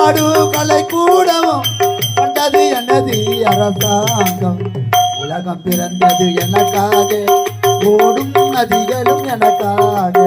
பாடு கலை கூடவும் கொண்டது எனது அரசாங்கம். உலகம் பிறந்தது எனக்காக, ஓடும் நதிகளும் எனக்காக.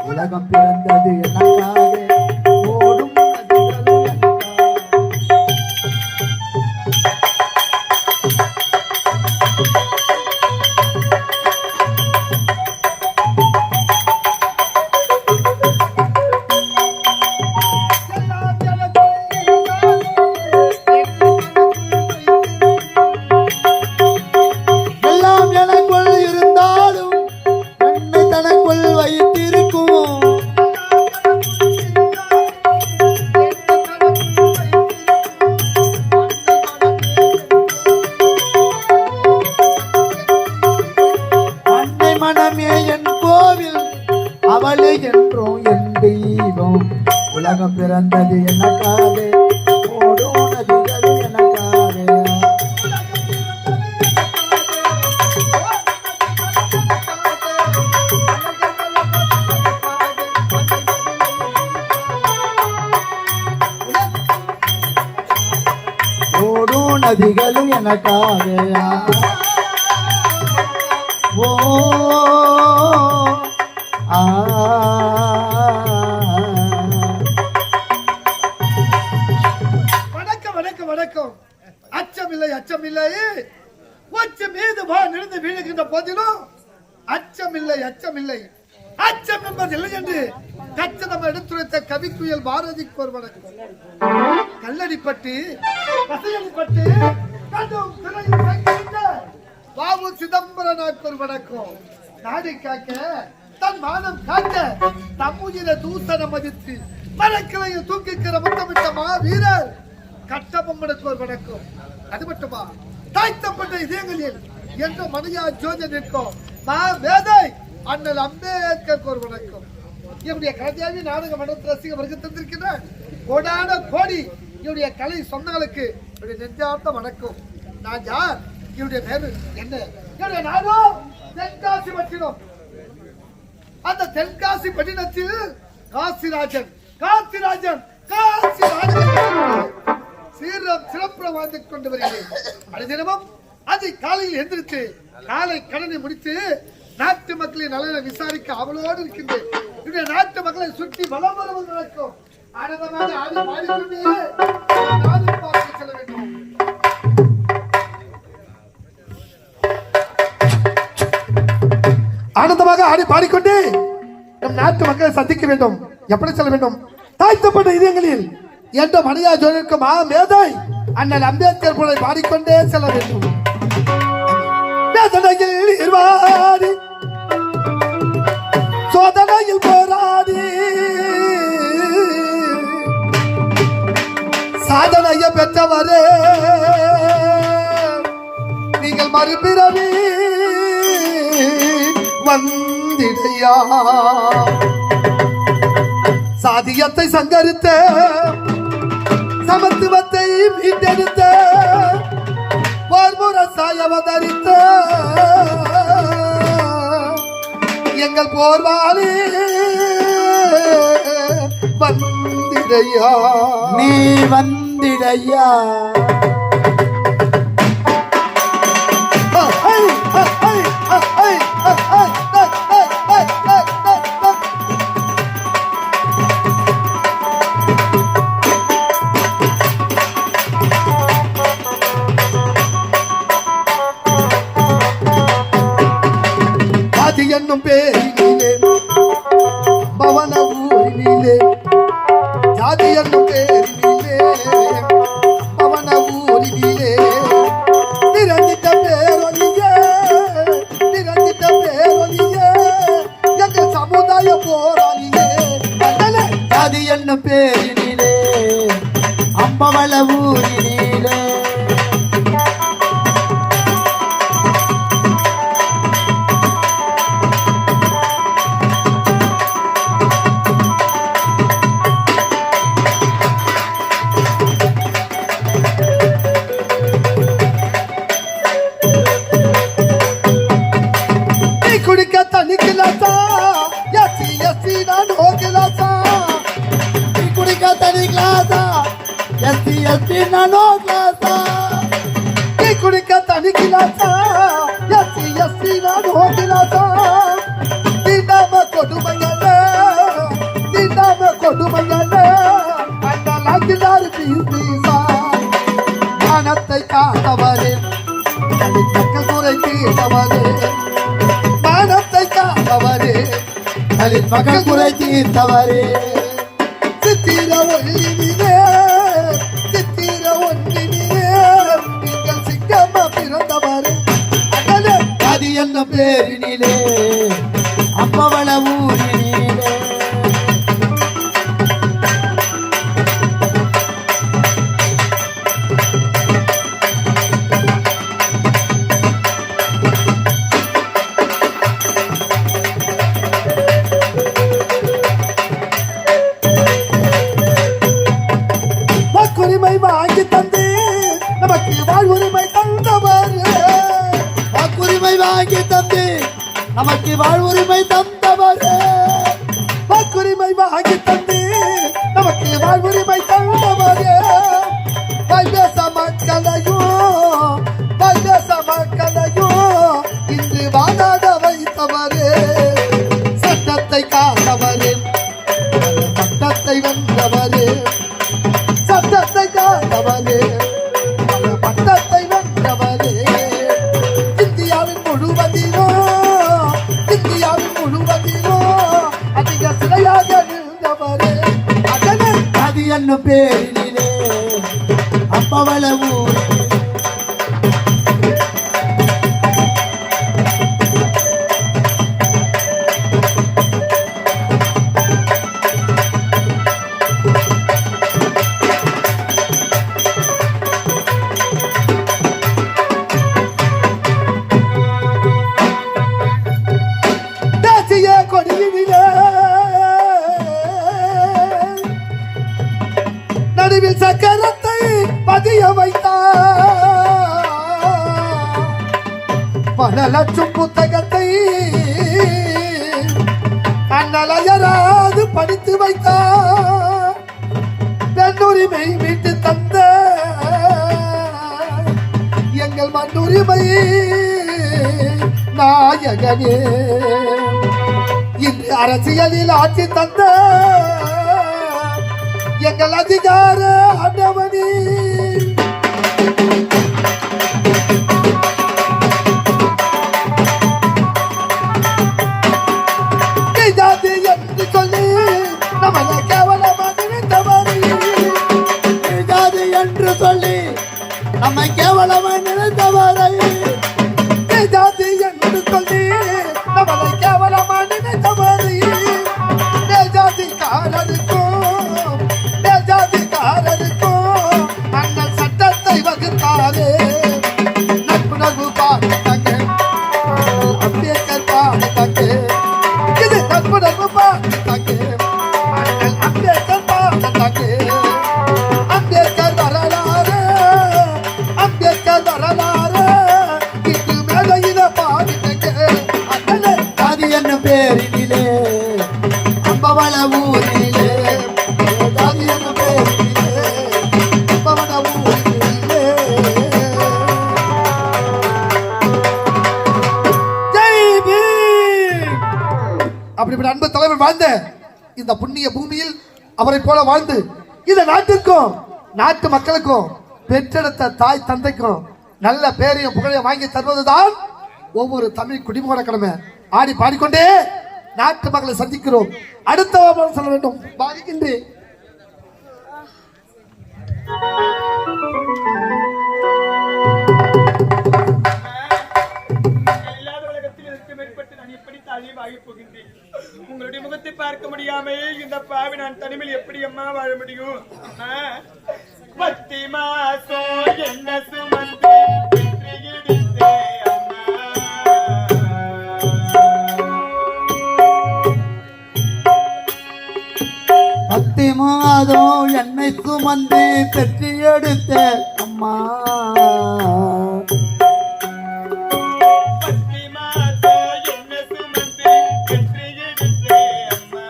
உலகம் பிறந்தது எனக்காக, ஓடும் நதிகளும் எல்லாம் எனக்குள் இருந்தாலும் என்னை தனக்குள் வைத்திருக்கும். அன்னை மனமே என் கோவில், அவளே என்றும் என் தெய்வம். உலகம் பிறந்தது எனக்காக, ஓடும் நதிகள் எனக்காக. ஓடும் நதிகளும் எனக்காக. ஓ ஆ வணக்கம் வணக்கம் வணக்கம். அச்சமில்லை அச்சமில்லை, உச்ச மீது நிறுந்து வீழுகின்ற போதிலும் அச்சமில்லை அச்சமில்லை, அச்சம் என்பதில்லை என்று கச்சதம் எடுத்துரைத்த கவிக்குயல் பாரதிக்கு ஒரு வணக்கம். கல்லடிப்பட்டு பசையடிப்பட்டு கடும் சிறையில் தங்கியிருந்த பாபு சிதம்பரனாக்கு ஒரு வணக்கம். நாடு காக்க, தன் மானம் காக்க, தம்முயிர தூசண மதித்து மரக்கிளையில் தூக்கிக்கிற முத்தமிட்ட வீரர் கட்டபொம்மனுக்கு ஒரு வணக்கம். அது மட்டுமா, தாய்த்தப்பட்ட இதயங்களில் என்ற மணியா ஜோதி நிற்கும் வேதை அண்ணல் அம்பேத்கருக்கு ஒரு வணக்கம். என்னுடைய கலைஞாவி நாடக மன்றத்தில் ரசிக வருகை தந்திருக்கின்ற கோடான கோடி என்னுடைய கலை சொந்தங்களுக்கு என்னுடைய நெஞ்சார்ந்த வணக்கம். நான் யார்? என்னுடைய பேரு என்ன? என்னுடைய நாடும் தென்காசி பட்டினம். அந்த தென்காசி பட்டினத்தில் காசிராஜன் காசிராஜன் காசிராஜன் சிறப்புற வாழ்ந்து கொண்டு வருகிறேன். அனுதினமும் அதிகாலையில் எந்திரித்து காலை கடனை முடித்து நாட்டு மக்களின் நலனை விசாரிக்க அவளோடு இருக்கின்றேன். என்னுடைய நாட்டு மக்களை சுற்றி வலம் வருவது நடக்கும். ஆனந்தமாக ஆடி பாடிக்கொண்டே நாடு பார்க்க செல்ல வேண்டும். ஆனந்தமாக ஆடி பாடிக்கொண்டே நம் நாட்டு மக்களை சந்திக்க வேண்டும். எப்படி செல்ல வேண்டும்? தாய்த்தப்பட்ட இதயங்களில் என்ற மணியா ஜோதிக்கும் மேதை அண்ணல் அம்பேத்கர் போல பாடிக்கொண்டே செல்ல வேண்டும். சோதனையில் போராடி சாதனையை பெற்றவரே, நீங்கள் மறுபிறவி வந்திடையா. சாதியத்தை சங்கரித்த, சமத்துவத்தை மீட்டெடுத்த, போர்முரசாய் அவதரித்த எங்கள் போர்வாளி வந்திடையா, நீ வந்திடையா. என்னும் பேரிலே பவன ஊரிலே, ஜாதி என்னும் பேரிலே பவன ஊரிலே அம்பவள ஊரினிலே குடிக்க தண்ணி கிளாசா எஸ்சி எஸ்சி நான் ஹோகிலாசா குடிக்க தனி கிளாஸா எஸ்சி எஸ்டி நானோ கிளாஸா குடிக்க தண்ணி கிளாசா எஸ்சி எஸ்சி நான் ஹோகிலாசா தீண்டாம கொடுமையாலே அந்த லாக்கிலாரு பீசா மானத்தை காத்தவரே மக்கள் குறை தீர்த்தவரே மானத்தை காத்தவரே மகள் குறை தீர்த்தவரே சித்திர ஒன்றினிலே நீங்கள் சிங்கம்மா பிறந்தவரே அது என்ன பேரினிலே அம்பவள ஊரினிலே வாக்குரிமை வாங்கி தந்து நமக்கு வாழ்வுரிமை தந்தவரே வாக்குரிமை வாங்கி தந்து நமக்கு வாழ்வுரிமை தந்தவரே வாக்குரிமை வாங்கி தந்து நமக்கு வாழ்வுரிமை தந்தவரே வைதேச மக்களையும் இன்று வாழாட வைத்தவரே சட்டத்தை காத்தவரே சட்டத்தை வென்றவரே சட்டத்தை காத்தவரே பட்டத்தை வென்றவரே இந்தியாவின் முழுவதிலோ அதிக சிலையாக நின்றவரே அதனை அது என்ன பேரினிலே அம்பவள ஊர் தேசிய கொடியினிலே நடுவில் சக்கரத்தை பதிய வைத்தார் பல லட்சம் புத்தகத்தை அண்ணலையராது படித்து வைத்தார் பெண்ணுரிமை மீட்டு தந்த எங்கள் மண்ணுரிமை நாயகனே இன்று அரசியலில் ஆட்சி தந்த எங்கள் அதிகார ஆண்டவனே ஜாதி என்று சொல்லி நம்மளை கேவலமாக நினைத்தவரே ஜாதி என்று சொல்லி நம்மை கேவலமாய் நினைத்தவரை ஜாதி என்று சொல்லி நம்மளை கேவலமாக நினைத்தவரே ஜாதிக்காரருக்கும் அண்ணன் சட்டத்தை வகுத்தாரே நட்புணர்வு பாடத்தாங்க அம்பேத்கர் பாடத்தாங்க இது நட்புணர்வு பாடத்தாங்க அண்ணன் அம்பேத்கர் பாடத்தாங்க அம்பேத்கர் வரலாறு இது மேலையில பாடிட்டங்க அண்ணனே அது என்ன பேரினிலே அம்பவள ஊரினிலே அது என்ன பேரினிலே அம்பவள ஊரினிலே ஜெய் பீம். அப்படிப்பட்ட அன்பு தலைவர் வாழ்ந்த இந்த புண்ணிய பூமியில் அவரை போல வாழ்ந்து இந்த நாட்டுக்கும் நாட்டு மக்களுக்கும் பெற்றெடுத்த தாய் தந்தைக்கும் நல்ல பேரையும் புகழையும் வாங்கி தருவதுதான் ஒவ்வொரு தமிழ் குடிமகன கடமை. ஆடி பாடிக்கொண்டே நாட்டு மக்களை சந்திக்கிறோம். அடுத்த சொல்ல வேண்டும் பாதிக்கின்றேன். உங்களுடைய முகத்தை பார்க்க முடியாமல் இந்த பாவி நான் தனிமையில் எப்படி அம்மா வாழ முடியும்? மாசம் என்ன சுமந்து பெற்றியிடுத்தே அம்மா. பத்து மாதம் என்னை சுமந்து பெற்று எடுத்த அம்மா. பத்தி மாசம் என்ன சுமந்து பெற்றியிடுத்தே அம்மா.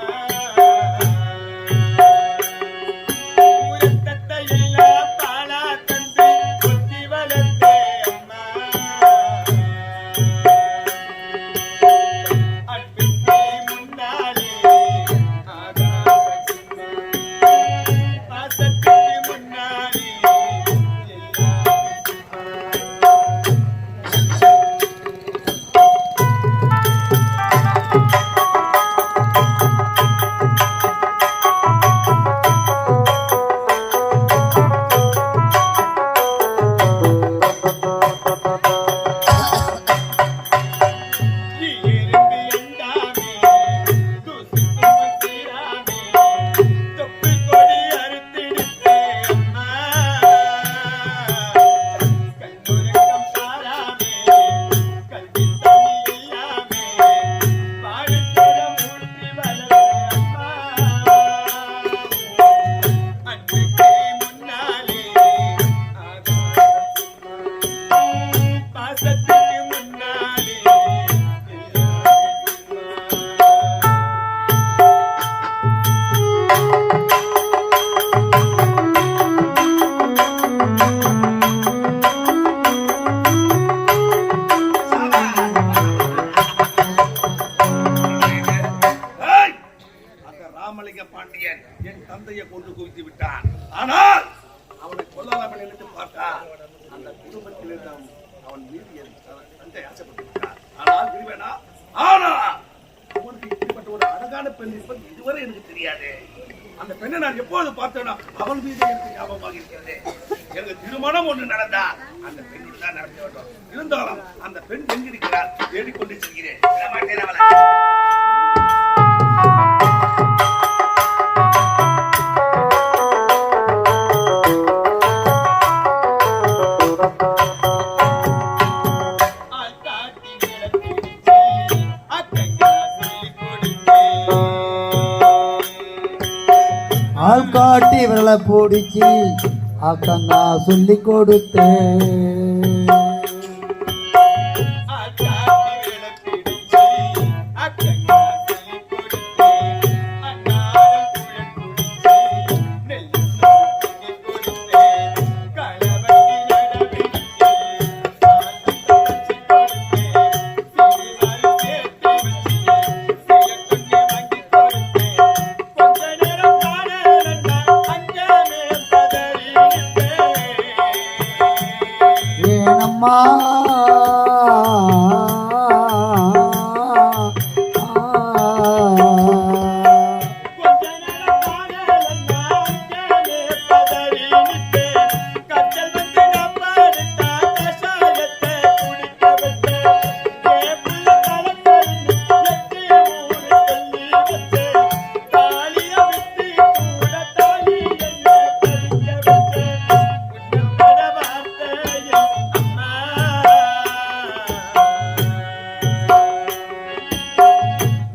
உரத்தத்தை எல்லாம் பாலா தந்து கொத்தி வளர்த்தே அம்மா. அன்புக்கு முன்னாலே ஆகாத சின்ன, பாசத்துக்கு முன்னாலே எல்லாம் எறும்பு எண்டாமே தூசுக்கும் தீராமே தொப்பு கொடி அறுத்திடுத்தே அம்மா. கண்ணுறக்கம் பாராமே கல்வி தண்ணி இல்லாமே வாழுத்தரம் ஊற்றி வளர்த்தே அம்மா. அன்புக்கு முன்னாலே ஆகாத பாசத்துக்கு முன்னாலே ஏய்! அந்த ராமலிங்க பாண்டியன் என் தந்தையை கொண்டு குவித்து விட்டான். ஆனால் அவனை கொல்லாமல் நினைத்து பார்த்தார். அந்த குடும்பத்தில் இருந்த அவன் மீது என் தந்தை ஆசைப்பட்டு விட்டார். ஆனால் விரும்பேனா? ஆனால் அவனுக்கு இப்படிப்பட்ட ஒரு அழகான பெண் இருப்பது இதுவரை எனக்கு தெரியாது. அந்த பெண்ணை நான் எப்போது பார்த்தேனோ அவன் மீது எனக்கு ஞாபகமாக இருக்கிறது. எனக்கு திருமணம் ஒன்று நடந்தா அந்த பெண்ணோடு தான் நடக்க வேண்டும். இருந்தாலும் அந்த பெண் எங்கிருக்கிறார் தேடிக்கொண்டு செல்கிறேன். விட மாட்டேன் அவளை. ஆள்காட்டி விளக்கிடுச்சு அக்கா சொல்லி கொடுத்தே. ஆள் காட்டி விரலை பிடிச்சி அக்கங்கா சொல்லி கொடுத்தேன். ஆள்காட்டி விளக்கிடுச்சு அக்கா சொல்லி கொடுத்தே. அன்னாரம் குழல் குடிச்சு நெல்லு சோறுக்கு கொடுத்தே. களவட்டி நடவடிக்கை சாதம் வச்சு கொடுத்தே. சிறுவாறு சேர்த்து வச்சு சில துணி வாங்கி கொடுத்தே. கொஞ்ச நேரம் காணலன்னா அஞ்சாமே பதறி நிற்பேன். ஏனம்மா கொஞ்ச நேரம் காணலன்னா அஞ்சாமே பதறி நிற்பேன். கச்சல் வந்து நான் படுத்தா கஷாயத்தை குடிக்க வைப்பேன். என் புள்ள கலக்கறின்னு எட்டி ஊரு சொல்லி வச்சேன். தாலிய விட்டு கூட தாலி என்ன பதிக்க வச்சேன். உன்னோட வார்த்தையில் அம்மா.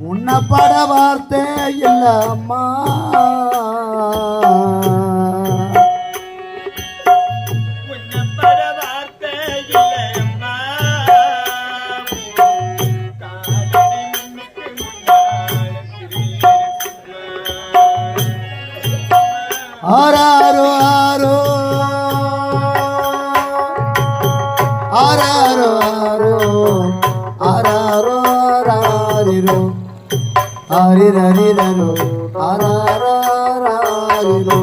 உன்னை பட வார்த்தை இல்ல அம்மா. உன்னப்பட வார்த்தை இல்லை அம்மா. காலடி முன்னுக்கு முன்னால் ஆராரோ ஆரோ ஆராரோ ஆரோ ஆராரோ ஆராரிரோ ஆரிரரிரோ ஆராரோ ஆராரிரோ.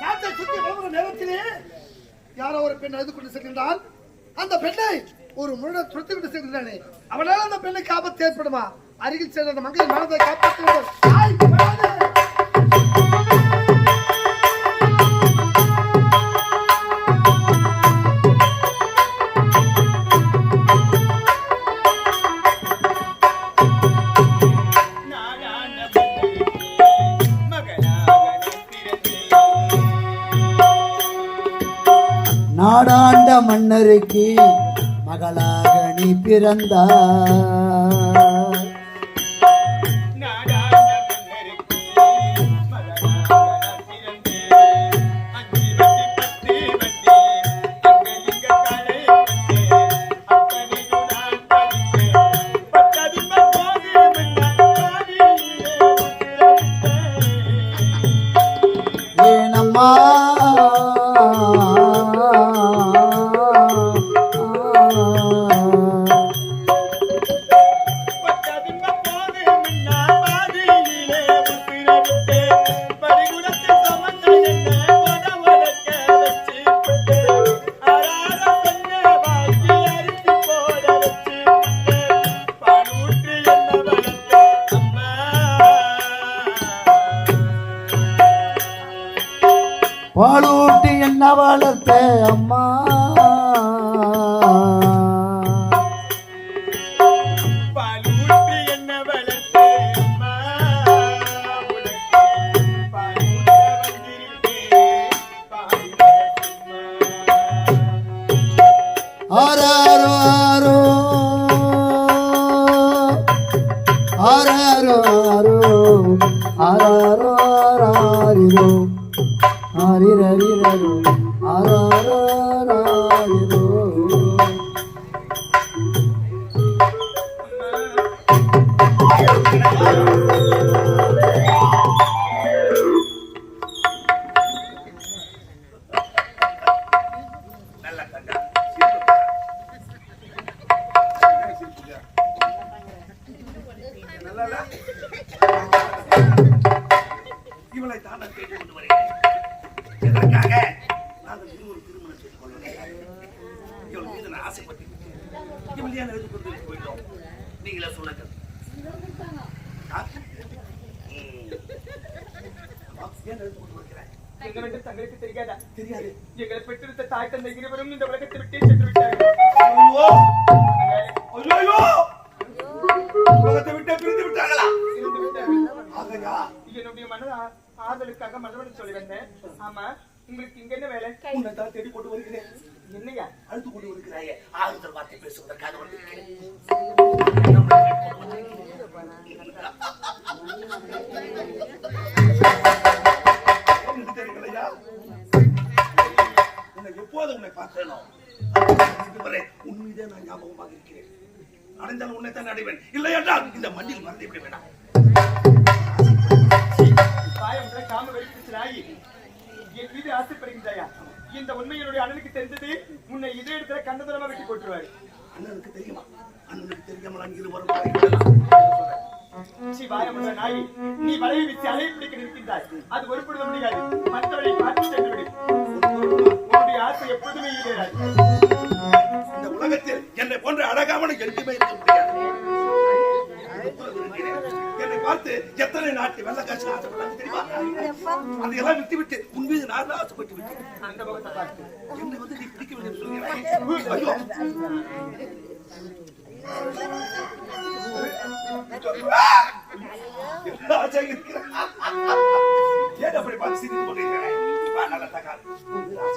நாட்டை சுற்றி வளர்கிற நேரத்திலே யாரோ ஒரு பெண் அழுது கொண்டு செல்கின்றால் அந்த பெண்ணை ஒரு முருட துரத்தி விட்டு செல்கிறானே, அவனால் அந்த பெண்ணுக்கு ஆபத்து ஏற்படுமா? அருகில் சென்ற அந்த மகளின் மனதை காப்பாற்ற வேண்டும். தாய், வராதே! நாடான நாடாண்ட மன்னருக்கு மகளாக நீ பிறந்தாய். நாடாண்ட மன்னருக்கு மகனாக நான் பிறந்தேன். அஞ்சு வட்டி, 10 வட்டி, அங்க இங்க காலை வந்தேன். அத்தனையும் நான் படித்தேன். பத்ததிப போது மன்னா பாதியிலே உதிரவிட்டேன். ஏனம்மா பத்ததிப போது மன்னா பாதியிலே உதிரவிட்டேன். பரிகுடத்தை சுமந்த என்னை உதவழக்க வச்சுக்கிட்டேன். ஆறார பெண்ணை வாங்கி அரிசி போட வச்சுக்கிட்டேன். பாலூற்றி என்னை வளர்த்த அம்மா. பாலூட்டி என்ன வளர்த்த அம்மா. பாலூட்டி என்னை வளர்த்த அம்மா. உனக்கு பாலூட்ட வந்திருக்கேன். பாலிமரசும்மா. ஆராரோ ஆராரோ ஆராரோ ஆராரோ ஆராரிரோ ஆரிரரிரோ ஆராரோ ஆராரிரோ. நல்ல கண்டா நல்லா இவளை தான் நான் கேட்டு கொண்டு வருகிறேன். எதற்காக நாங்கள் இன்னொரு திருமணம் செய்து கொள்வதற்காக. இவள் மீது நான் ஆசைப்பட்டு இவள் ஏன் எழுதி கொண்டு போயிட்டோம் நீங்களே சொல்லுங்க. ஆ? ஏன் எழுதி கொண்டு வருகிறாய்? என்னவென்று தங்களுக்கு தெரியாதா? தெரியாது. எங்களை பெற்றெடுத்த தாய் தந்தை இருவரும் இந்த உலகத்தை விட்டே சென்று விட்டார்கள். ஐயோ! ஐயோ! உலகத்தை விட்டு பிரிந்து விட்டார்களா? இருந்து விட்டார்கள். ஆகையா என்னுடைய மன ஆறுதலுக்காக மறுபடியும் சொல்லி வந்தேன். ஆமா, உங்களுக்கு இங்க என்ன வேலை? உன்னை தான் தேடி கொண்டு வருகிறேன். என்னையா? அழுத்து கொண்டு வருகிறாயே ஆறுதல் வார்த்தை பேசுவதற்காக வந்திருக்கிறேன். உனக்கு தெரியவில்லையா? உன்னை எப்போது உன்னை பார்த்தேனோ இதுவரை உன் மீதே நான் ஞாபகமாக இருக்கிறேன். அடைந்தால் உன்னை தான் அடைவேன். இல்லை என்றால் இந்த மண்ணில் மறந்து விட வேண்டாம். காயம் காம வெளிப்பிடிச்சலாகி என் மீது ஆசைப்படுகின்றாயா? இந்த உண்மை என்னுடைய அண்ணனுக்கு தெரிஞ்சது உன்னை இதே இடத்துல கண்டதனமா வெட்டி போட்டுருவாரு. அண்ணனுக்கு தெரியுமா? அண்ணனுக்கு தெரியாமல் அங்கே இருவரும் வாயமுள்ள நாய், நீ வலையை வச்சு அலையை பிடிக்க நிற்கின்றாய். அது ஒருபொழுது முடியாது. மற்றவரை பார்த்து சென்று விடு. உன்னுடைய ஆசை எப்பொழுதுமே ஈடேறாது. இந்த உலகத்தில் என்னை போன்ற அழகாமன எதுவுமே இருக்க முடியாது. என்னை பார்த்து எத்தனை நாட்டு வெள்ளக்காட்சி ஆசைப்பட்டாங்க தெரியுமா? அதையெல்லாம் விட்டு விட்டு உன் மீது நான் ஆசைப்பட்டு விட்டேன். அந்த முகத்தை பார்த்து என்னை வந்து நீ பிடிக்கவில்லை என்று சொல்கிறாய். ஐயோ! என்ன ஆசை இருக்கிறாய்? ஏன் அப்படி பார்த்து சிரித்துக் கொண்டிருக்கிறாய்? வா, நல்ல தகால்.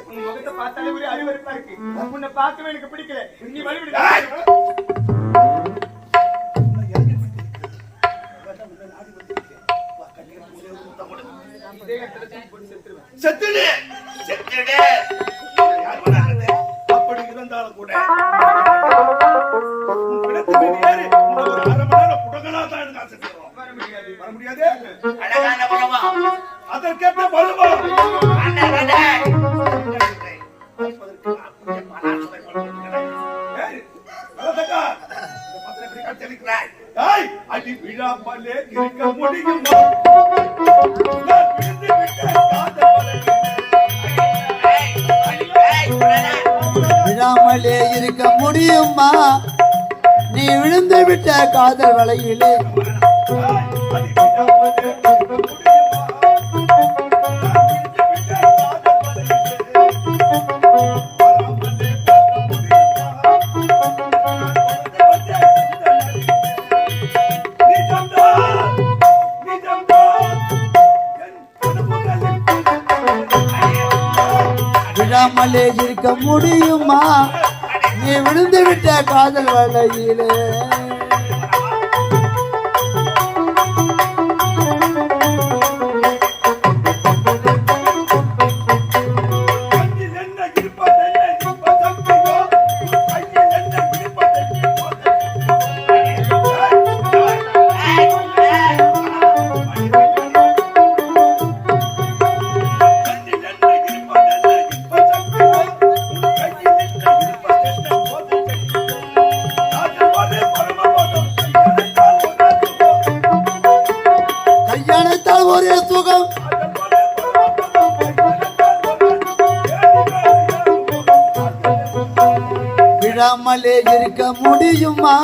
உன் முகத்தை பார்த்தாலே ஒரு அறிவறுப்பா இருக்கு. உன்னை பார்க்கவே எனக்கு பிடிக்கல. நீ வழிவிடு. செத்துடு, செத்துடு. யார் வராது? அப்படி இருந்தாலும் கூட உன் பிணத்து மீது ஏறி உன்னை ஒரு அரை மணி நேரம் புடகனா தான் எனக்கு ஆசை செய்வோம். வர முடியாது. வர முடியாது. அழகான பருவம். அதற்கேற்ற பருவம். ஆண்டவனே. பார்ப்பதற்கு நான் புதிய பலாசுவை படுத்திருக்கிறேன். ஏய், வலதக்கா, இந்த பத்திரை இப்படி காட்சியளிக்கிறாய். ஏய், அடி விழாமலே இருக்க முடியுமா? நான் விழுந்து விட்டேன் காதல் வலையிலே. விழாமலே இருக்க முடியுமா? நீ விழுந்து விட்ட காதல் வலையிலே. ஏய், அடி விழாமலே இருக்க முடியுமா? நான் விழுந்து விட்டேன் காதல் வலையிலே. வராமலே பார்க்க முடியுமா? விழாமலே இருக்க முடியுமா நீ விழுந்து விட்ட காதல் வலையிலே கையானைத்தால் ஒரே சுகம் விழாமலே இருக்க முடியுமா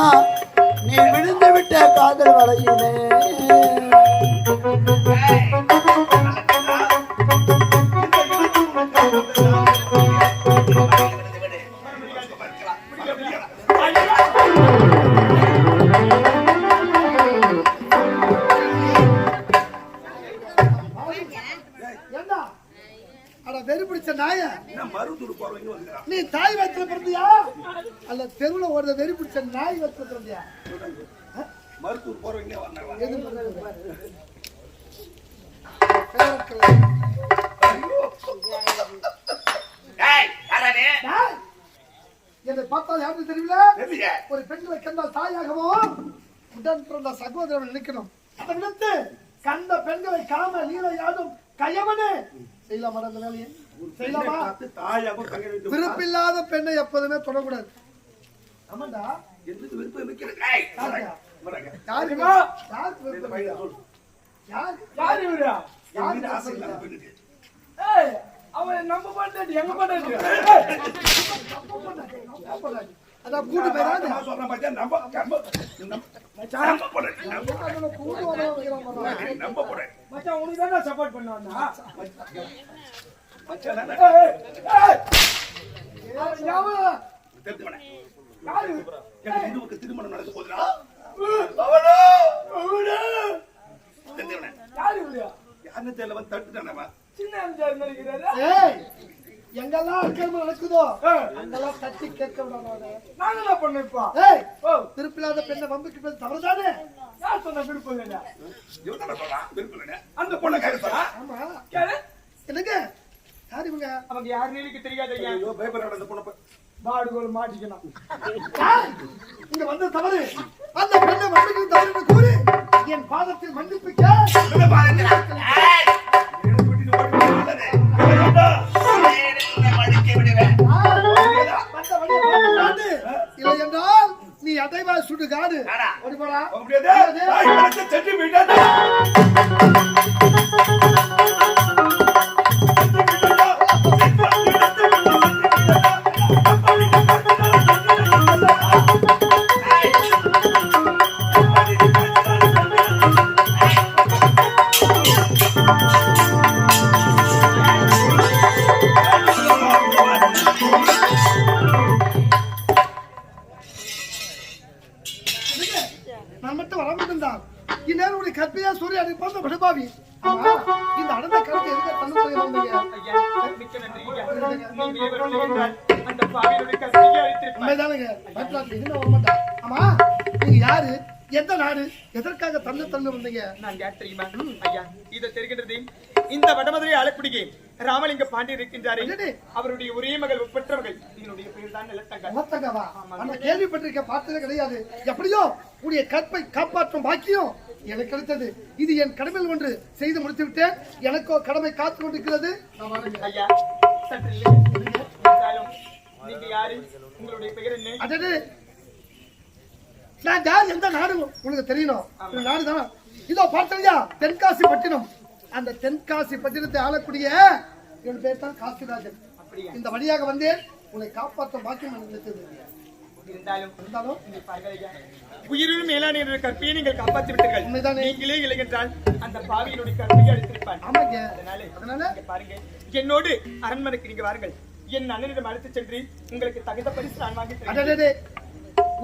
நீ விழுந்து விட்ட காதல் வலையிலே என்ன அட வெறி பிடிச்ச நாய மருத்துவ போறவங்க வந்துக்கிறான். நீ தாய் வயிற்றுல பிறந்தியா அல்ல தெருவுல ஒரு வெறி பிடிச்ச நாய் வயிற்றுல பிறந்தியா மருத்துவ போறவங்க வந்தாங்க. எது பிறந்தது? டேய் யாரே டேய், என்னை பார்த்தால் யாருன்னு தெரியல தெரியலையே. ஒரு பெண்களை கண்டால் தாயாகவும் உடன் பிறந்த சகோதரன் நினைக்கணும் அதை விடுத்து கண்ட பெண்களை காம லீலையாடும் கையவனே செய்யலாமா அந்த வேலையை செய்யலாமா பார்த்து தாயாகவும் தங்க வைத்து விருப்பில்லாத பெண்ணை எப்போதுமே தொடக்கூடாது ஆமாண்டா எதுக்கு விருப்பம் இருக்கிறது? யாருக்கா? வராங்க. யாருக்கு யாருக்கு இந்த விருப்பம் பையனை இல்லையா? சொல்லு. யார் யாரு இவரா? என் மீது ஆசை இல்லாத பெண்ணுக்கு. ஏய், அவன் நம்ம பாட்டு எங்க பாட்டு அதான் கூட்டு பேராது நான் சொல்றேன் பாத்தியா, நம்ப போறேன். கூட்டு வர நம்ப போறேன். மச்சான் உனக்கு தான் சப்போர்ட் பண்ணுவானா? மச்சான் நானே. தெரிஞ்சுக்கணே. யாரு? எனக்கு இந்துவுக்கு திருமணம் நடக்க போதுடா. தெரிஞ்சுக்கணே. யாரு இவரு? யாருன்னு தெரியல, வந்து தட்டுட்டானே. சின்ன எம்ஜிஆர் மாதிரி இருக்கிறாரு. ஏய் எங்கெல்லாம் அக்கிரமம் நடக்குதோ அங்கெல்லாம் தட்டி கேட்க விடாத நாங்க என்ன பண்ணோம் இப்போ? ஏய் ஓ, திருப்பில்லாத பெண்ணை வம்புக்கு பேர் தவறுதானே யார் சொன்ன விருப்பம் இல்லையா? இவன் தானே சொல்றான், விருப்பம் இல்லைன்னு. அந்த பொண்ணை கேட்க சொல்றா? ஆமா கேளு. என்னங்க யார் இவங்க அவங்க யாருன்னு எனக்கு தெரியாது ஐயா. ஐயோ, பயப்படுறான் அந்த பொண்ணை. பாடுகோல் மாட்டிக்கணும். ஏய், இங்க வந்த தவறு அந்த பெண்ணை வம்புக்கு தவறு கூறி என் பாதத்தில் மன்னிப்பு கேள் என்ன பாருங்க. ஏய் எனக்கு விட்டுட்டு ஓடி போயிடாதே. வேண்டாம். மடிக்க விடுவேன் வந்த வழியை பார்த்து காட்டு. இல்லை என்றால் நீ அதைவா சுடு காடு ஆடா. ஓடி போடா போக முடியாது. தாய் மனசை சென்று விடாதே. நான் மட்டும் வரமாட்டேன் இந்நேரம் உடைய கற்பியா சூரிய அதை பார்த்த படுபாவி ஆமா இந்த அடந்த கருத்து எதுக்கு தன்னுடைய வந்தீங்க ஐயா, மிக்க நன்றி ஐயா. நீங்களே வரவில்லை என்றால் அந்த பாவியினுடைய கஸ்தியை அழித்திருப்பார். உண்மைதானுங்க பயப்படாது இது வரமாட்டேன் ஆமா நீங்க யாரு எந்த நாடு எதற்காக தந்து வந்தீங்க நான் யார் தெரியுமா? ஐயா, இதை தெரிகின்றது. இந்த வடமதுரை ஆலக்குடியே ராமலிங்க பாண்டியர் இருக்கின்றாரே, என்னடி? அவருடைய ஒரே மகள் ஒப்பற்றவர்கள். இதனுடைய பெயர் தான் நிலத்தங்க. மொத்தங்கவா ஆனா கேள்விப்பட்டிருக்க பார்த்ததே கிடையாது எப்படியோ உடைய கற்பை காப்பாற்றும் பாக்கியம் எனக்கு கிடைத்தது இது என் கடமையில் ஒன்று செய்து முடித்து விட்டேன் எனக்கோ கடமை காத்து கொண்டிருக்கிறது நான் வரேங்க. ஐயா, சற்று இல்லை. இருந்தாலும் நீங்க யாரு? உங்களுடைய பெயர் என்ன? அடடே நான் யார் எந்த நாடு உங்களுக்கு தெரியணும் இந்த நாடு தானே இதோ பார்த்தலையா தென்காசி பட்டினம் அந்த தென்காசி பட்டினத்தை ஆளக்கூடிய என் பேர் தான் காசிராஜன் அப்படியா? இந்த வழியாக வந்தேன் உன்னை காப்பாற்ற பாக்கியம் எனக்கு கிடைத்தது இருந்தாலும் இங்கே பாருங்கள் ஐயா, உயிரினும் மேலான என்ற கற்பியை நீங்கள் காப்பாற்றி விட்டீர்கள். உண்மைதானே? நீங்களே இல்லை என்றால் அந்த பாவியினுடைய கற்பியை அழித்திருப்பான். ஆமாங்க அதனால இங்க பாருங்க, என்னோடு அரண்மனைக்கு நீங்க வாருங்கள். என் அண்ணனிடம் அழைத்து சென்று உங்களுக்கு தகுந்த பரிசு நான் வாங்கி தருகிறேன். அடடே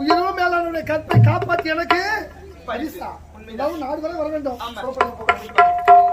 உயிரும் மேலானுடைய கற்பை காப்பாற்றி எனக்கு பரிசா உண்மைதான். நாடு வரை வர வேண்டும் ஆமா. புறப்படுங்க, புறப்படுங்க.